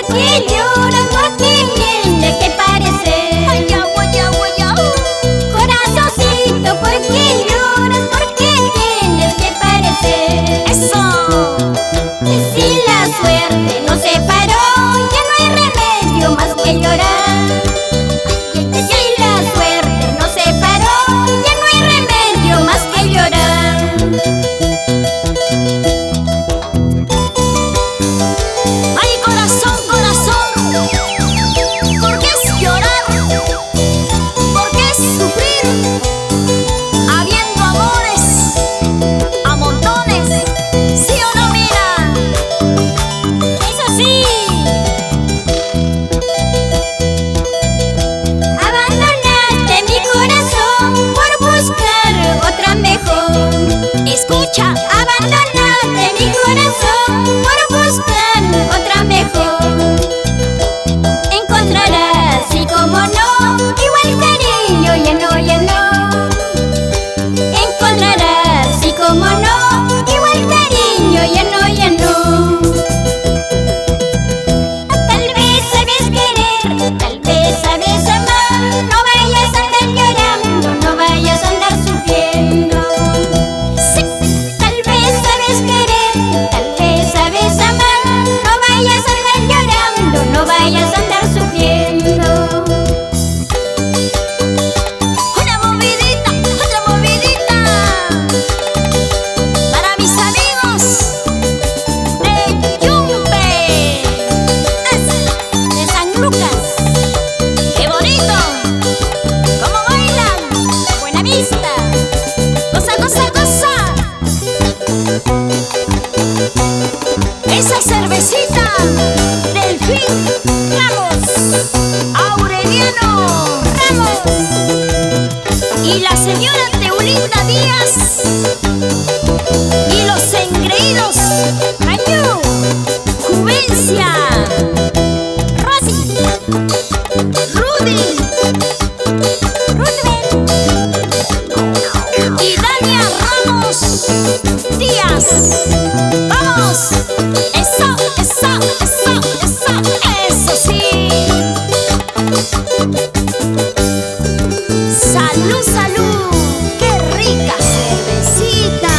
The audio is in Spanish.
qué lloras? ¿Por qué tienes que parecer? Ay, agua, agua, agua. Corazoncito, ¿por qué lloras? ¿Por qué tienes que parecer? Eso. Si la suerte nos separó, ya no hay remedio más que llorar. Si la suerte nos separó, ya no hay remedio más que llorar. Ay, corazón, corazón. ¿Por qué es llorar? ¿Por qué es sufrir? Habiendo amores a montones. ¿Sí o no, mira? Eso sí. Abandonaste mi corazón por buscar otra mejor. Escucha. Abandonaste mi corazón por buscar otra mejor. Encontrarás, y como no, igual cariño, ya no, ya no. Encontrarás, y como no, igual cariño, ya no, ya no. Tal vez sabes querer, tal vez sabes amar. No vayas a andar llorando, no vayas a andar sufriendo. Sí. Tal vez sabes querer, tal vez sabes amar. No vayas a andar llorando, no vayas a andar sufriendo. Una movidita, otra movidita. Para mis amigos de Yumbe. De San Lucas, ¡Qué bonito! ¿Cómo bailan? Buena Vista. ¡Goza, goza, goza! Esa cervecita Delfín Ramos, Aureliano Ramos y la señora Teulinda Díaz y los engreídos Cañú, Juvencia, Rosy, Rudy, y Dania Ramos Díaz. ¡Vamos! ¡Eso, eso, eso, eso! ¡Eso sí! ¡Salud, salud! ¡Qué rica cervecita!